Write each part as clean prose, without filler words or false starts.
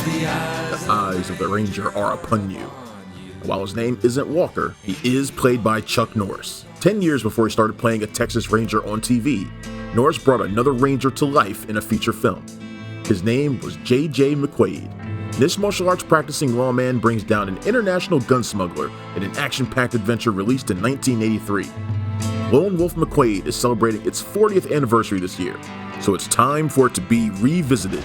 The eyes of the Ranger are upon you. While his name isn't Walker, he is played by Chuck Norris. 10 years before he started playing a Texas Ranger on TV, Norris brought another Ranger to life in a feature film. His name was J.J. McQuade. This martial arts practicing lawman brings down an international gun smuggler in an action-packed adventure released in 1983. Lone Wolf McQuade is celebrating its 40th anniversary this year, so it's time for it to be revisited.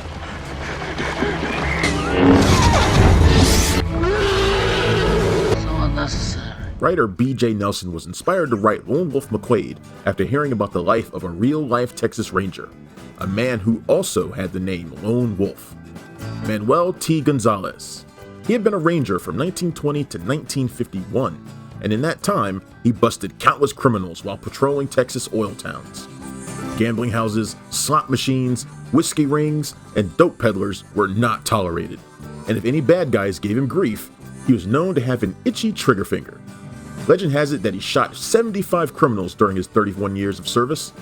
Writer B.J. Nelson was inspired to write Lone Wolf McQuade after hearing about the life of a real-life Texas Ranger, a man who also had the name Lone Wolf. Manuel T. Gonzalez. He had been a ranger from 1920 to 1951, and in that time, he busted countless criminals while patrolling Texas oil towns. Gambling houses, slot machines, whiskey rings, and dope peddlers were not tolerated, and if any bad guys gave him grief, he was known to have an itchy trigger finger. Legend has it that he shot 75 criminals during his 31 years of service,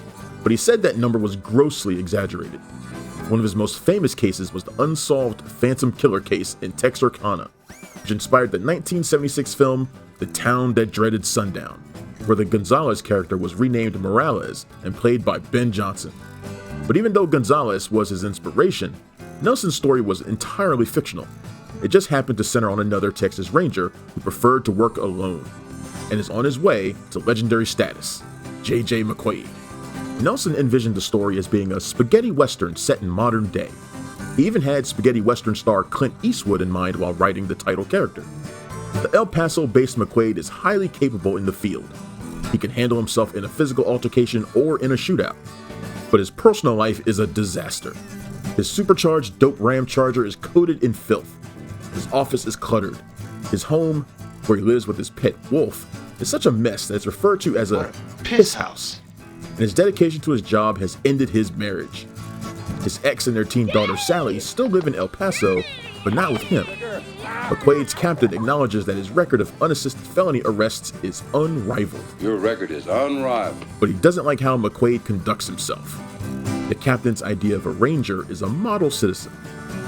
but he said that number was grossly exaggerated. One of his most famous cases was the unsolved Phantom Killer case in Texarkana, which inspired the 1976 film The Town That Dreaded Sundown, where the Gonzalez character was renamed Morales and played by Ben Johnson. But even though Gonzalez was his inspiration, Nelson's story was entirely fictional. It just happened to center on another Texas Ranger who preferred to work alone, and is on his way to legendary status, J.J. McQuade. Nelson envisioned the story as being a spaghetti western set in modern day. He even had spaghetti western star Clint Eastwood in mind while writing the title character. The El Paso-based McQuade is highly capable in the field. He can handle himself in a physical altercation or in a shootout, but his personal life is a disaster. His supercharged dope Ram Charger is coated in filth. His office is cluttered. His home, where he lives with his pet wolf, is such a mess that it's referred to as a piss house. And his dedication to his job has ended his marriage. His ex and their teen daughter Sally still live in El Paso, but not with him. McQuade's captain acknowledges that his record of unassisted felony arrests is unrivaled. Your record is unrivaled. But he doesn't like how McQuade conducts himself. The captain's idea of a ranger is a model citizen,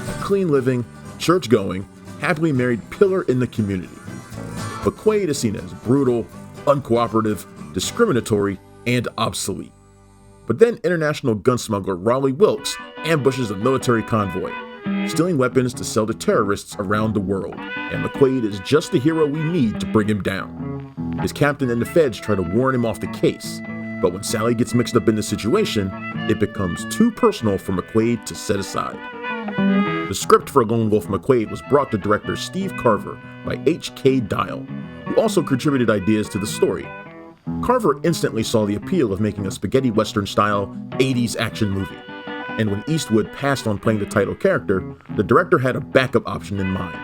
a clean living, church-going, happily married pillar in the community. McQuade is seen as brutal, uncooperative, discriminatory, and obsolete. But then international gun smuggler Raleigh Wilkes ambushes a military convoy, stealing weapons to sell to terrorists around the world, and McQuade is just the hero we need to bring him down. His captain and the feds try to warn him off the case, but when Sally gets mixed up in the situation, it becomes too personal for McQuade to set aside. The script for Lone Wolf McQuade was brought to director Steve Carver by H.K. Dial, who also contributed ideas to the story. Carver instantly saw the appeal of making a spaghetti western-style 80s action movie, and when Eastwood passed on playing the title character, the director had a backup option in mind.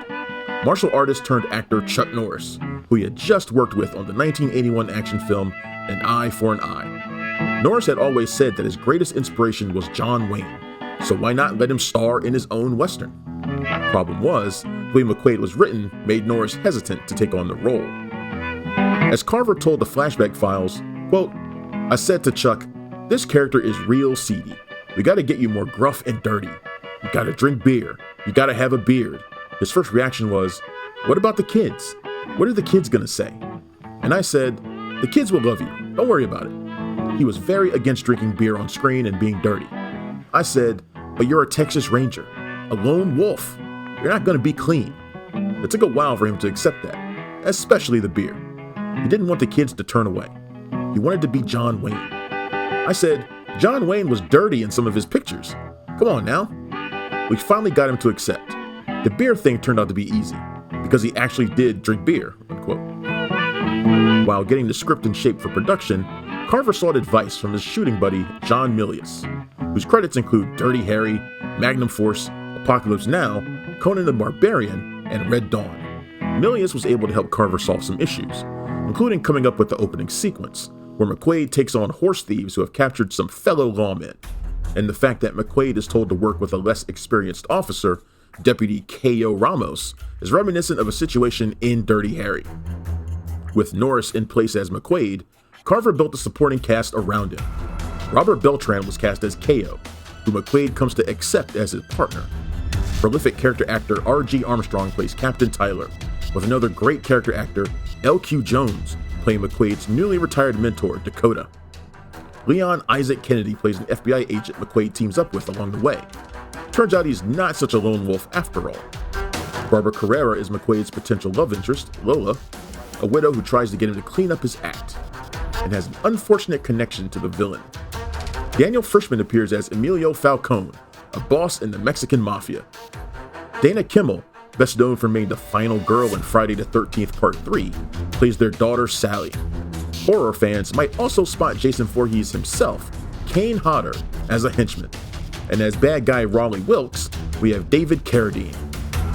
Martial artist turned actor Chuck Norris, who he had just worked with on the 1981 action film An Eye for an Eye. Norris had always said that his greatest inspiration was John Wayne, so why not let him star in his own western? Problem was, the way McQuade was written made Norris hesitant to take on the role. As Carver told the flashback files, quote, "I said to Chuck, this character is real seedy. We gotta get you more gruff and dirty. You gotta drink beer. You gotta have a beard." His first reaction was, "What about the kids? What are the kids gonna say?" And I said, "The kids will love you. Don't worry about it." He was very against drinking beer on screen and being dirty. I said, "But you're a Texas Ranger, a lone wolf. You're not gonna be clean." It took a while for him to accept that, especially the beer. He didn't want the kids to turn away. He wanted to be John Wayne. I said, "John Wayne was dirty in some of his pictures. Come on now." We finally got him to accept. The beer thing turned out to be easy, because he actually did drink beer, unquote. While getting the script in shape for production, Carver sought advice from his shooting buddy, John Milius, whose credits include Dirty Harry, Magnum Force, Apocalypse Now, Conan the Barbarian, and Red Dawn. Milius was able to help Carver solve some issues, including coming up with the opening sequence, where McQuade takes on horse thieves who have captured some fellow lawmen, and the fact that McQuade is told to work with a less experienced officer, Deputy K.O. Ramos, is reminiscent of a situation in Dirty Harry. With Norris in place as McQuade, Carver built a supporting cast around him. Robert Beltran was cast as K.O., who McQuade comes to accept as his partner. Prolific character actor R.G. Armstrong plays Captain Tyler, with another great character actor, L.Q. Jones, playing McQuade's newly retired mentor, Dakota. Leon Isaac Kennedy plays an FBI agent McQuade teams up with along the way. Turns out he's not such a lone wolf after all. Barbara Carrera is McQuade's potential love interest, Lola, a widow who tries to get him to clean up his act, and has an unfortunate connection to the villain. Daniel Frischman appears as Emilio Falcone, a boss in the Mexican Mafia. Dana Kimmel, best known for being the final girl in Friday the 13th Part 3, plays their daughter Sally. Horror fans might also spot Jason Voorhees himself, Kane Hodder, as a henchman. And as bad guy Raleigh Wilkes, we have David Carradine,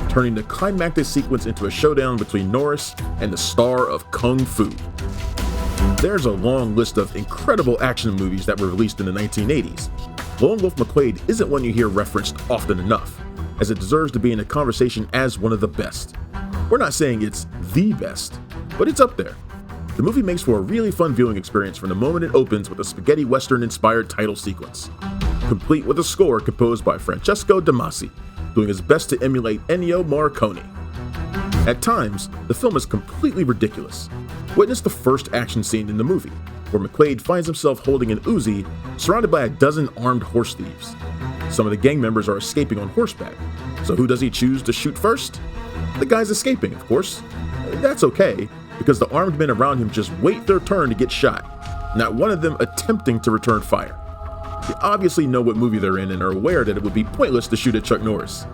turning the climactic sequence into a showdown between Norris and the star of Kung Fu. There's a long list of incredible action movies that were released in the 1980s. Lone Wolf McQuade isn't one you hear referenced often enough, as it deserves to be in the conversation as one of the best. We're not saying it's the best, but it's up there. The movie makes for a really fun viewing experience from the moment it opens with a spaghetti western-inspired title sequence, complete with a score composed by Francesco De Masi, doing his best to emulate Ennio Morricone. At times, the film is completely ridiculous. Witness the first action scene in the movie, where McQuade finds himself holding an Uzi surrounded by a dozen armed horse thieves. Some of the gang members are escaping on horseback, so who does he choose to shoot first? The guys escaping, of course. That's okay, because the armed men around him just wait their turn to get shot, not one of them attempting to return fire. They obviously know what movie they're in and are aware that it would be pointless to shoot at Chuck Norris.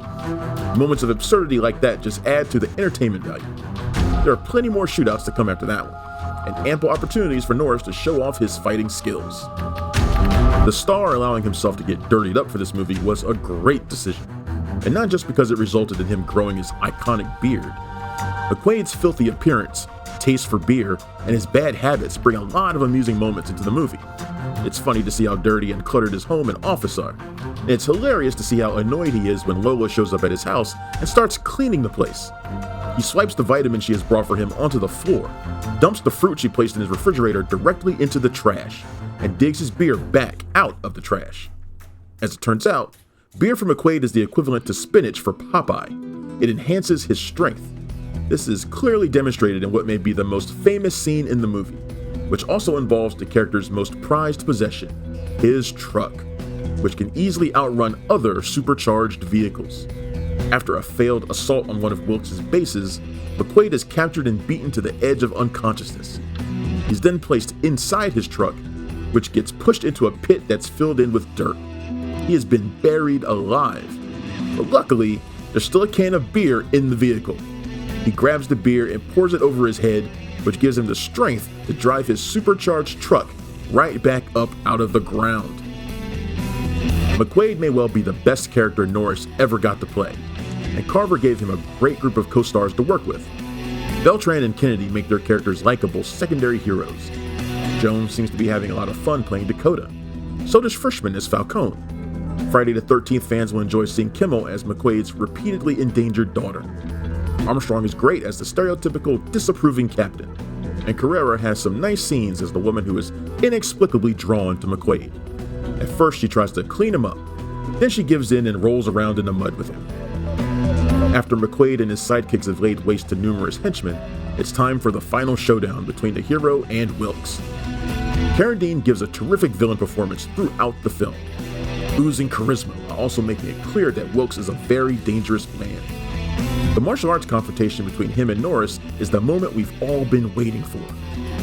Moments of absurdity like that just add to the entertainment value. There are plenty more shootouts to come after that one, and ample opportunities for Norris to show off his fighting skills. The star allowing himself to get dirtied up for this movie was a great decision, and not just because it resulted in him growing his iconic beard. McQuade's filthy appearance, taste for beer, and his bad habits bring a lot of amusing moments into the movie. It's funny to see how dirty and cluttered his home and office are, and it's hilarious to see how annoyed he is when Lola shows up at his house and starts cleaning the place. He swipes the vitamins she has brought for him onto the floor, dumps the fruit she placed in his refrigerator directly into the trash, and digs his beer back out of the trash. As it turns out, beer for McQuade is the equivalent to spinach for Popeye. It enhances his strength. This is clearly demonstrated in what may be the most famous scene in the movie, which also involves the character's most prized possession, his truck, which can easily outrun other supercharged vehicles. After a failed assault on one of Wilkes' bases, McQuade is captured and beaten to the edge of unconsciousness. He's then placed inside his truck, which gets pushed into a pit that's filled in with dirt. He has been buried alive, but luckily, there's still a can of beer in the vehicle. He grabs the beer and pours it over his head, which gives him the strength to drive his supercharged truck right back up out of the ground. McQuade may well be the best character Norris ever got to play, and Carver gave him a great group of co-stars to work with. Beltran and Kennedy make their characters likable secondary heroes. Jones seems to be having a lot of fun playing Dakota. So does Frischman as Falcone. Friday the 13th fans will enjoy seeing Kimmel as McQuade's repeatedly endangered daughter. Armstrong is great as the stereotypical disapproving captain, and Carrera has some nice scenes as the woman who is inexplicably drawn to McQuade. At first she tries to clean him up, then she gives in and rolls around in the mud with him. After McQuade and his sidekicks have laid waste to numerous henchmen, it's time for the final showdown between the hero and Wilkes. Carradine gives a terrific villain performance throughout the film, oozing charisma while also making it clear that Wilkes is a very dangerous man. The martial arts confrontation between him and Norris is the moment we've all been waiting for,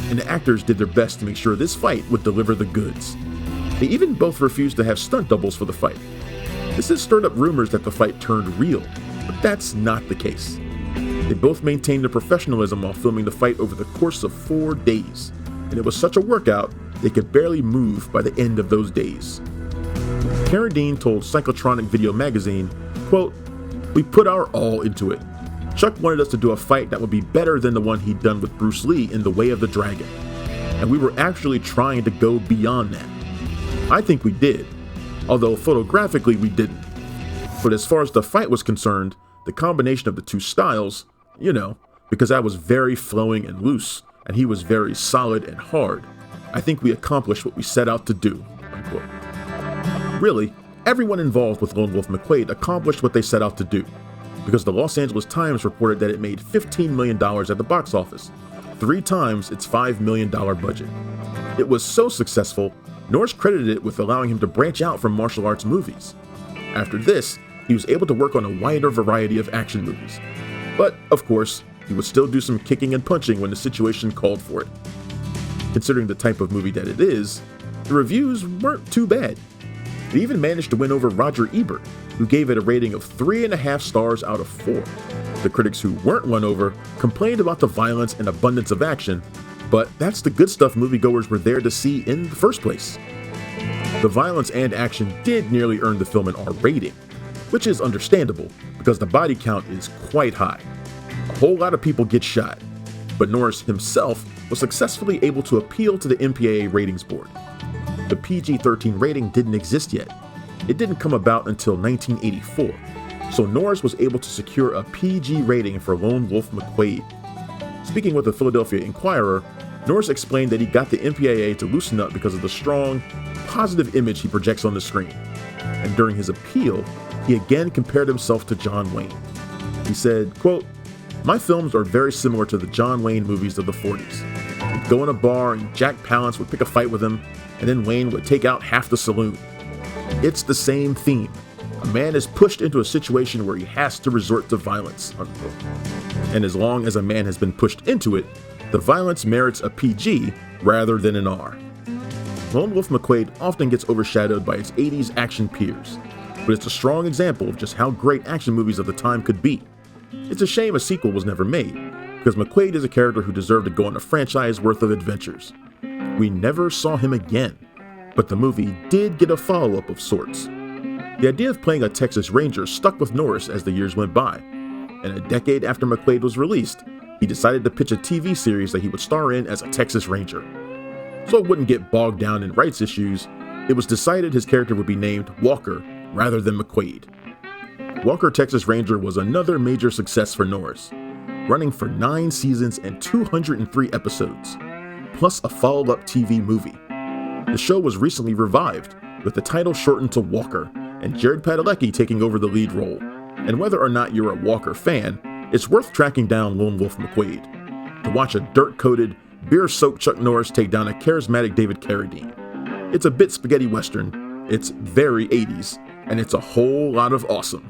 and the actors did their best to make sure this fight would deliver the goods. They even both refused to have stunt doubles for the fight. This has stirred up rumors that the fight turned real, but that's not the case. They both maintained their professionalism while filming the fight over the course of 4 days, and it was such a workout they could barely move by the end of those days. Carradine told Cyclotronic Video Magazine, quote, "We put our all into it. Chuck wanted us to do a fight that would be better than the one he'd done with Bruce Lee in The Way of the Dragon, and we were actually trying to go beyond that. I think we did, although photographically we didn't. But as far as the fight was concerned, the combination of the two styles, because I was very flowing and loose, and he was very solid and hard, I think we accomplished what we set out to do." Unquote. Really, Everyone involved with Lone Wolf McQuade accomplished what they set out to do, because the Los Angeles Times reported that it made $15 million at the box office, 3 times its $5 million budget. It was so successful, Norris credited it with allowing him to branch out from martial arts movies. After this, he was able to work on a wider variety of action movies. But, of course, he would still do some kicking and punching when the situation called for it. Considering the type of movie that it is, the reviews weren't too bad. It even managed to win over Roger Ebert, who gave it a rating of 3.5 stars out of 4. The critics who weren't won over complained about the violence and abundance of action, but that's the good stuff moviegoers were there to see in the first place. The violence and action did nearly earn the film an R rating, which is understandable because the body count is quite high. A whole lot of people get shot, but Norris himself was successfully able to appeal to the MPAA ratings board. The PG-13 rating didn't exist yet. It didn't come about until 1984, so Norris was able to secure a PG rating for Lone Wolf McQuade. Speaking with the Philadelphia Inquirer, Norris explained that he got the MPAA to loosen up because of the strong, positive image he projects on the screen. And during his appeal, he again compared himself to John Wayne. He said, quote, "My films are very similar to the John Wayne movies of the 40s. He'd go in a bar and Jack Palance would pick a fight with him, and then Wayne would take out half the saloon. It's the same theme. A man is pushed into a situation where he has to resort to violence," unquote. And as long as a man has been pushed into it, the violence merits a PG rather than an R. Lone Wolf McQuade often gets overshadowed by its 80s action peers, but it's a strong example of just how great action movies of the time could be. It's a shame a sequel was never made, because McQuade is a character who deserved to go on a franchise worth of adventures. We never saw him again, but the movie did get a follow-up of sorts. The idea of playing a Texas Ranger stuck with Norris as the years went by, and a decade after McQuade was released, he decided to pitch a TV series that he would star in as a Texas Ranger. So it wouldn't get bogged down in rights issues, it was decided his character would be named Walker rather than McQuade. Walker Texas Ranger was another major success for Norris, running for 9 seasons and 203 episodes, plus a follow-up TV movie. The show was recently revived, with the title shortened to Walker, and Jared Padalecki taking over the lead role. And whether or not you're a Walker fan, it's worth tracking down Lone Wolf McQuade to watch a dirt-coated, beer-soaked Chuck Norris take down a charismatic David Carradine. It's a bit spaghetti western, it's very 80s, and it's a whole lot of awesome.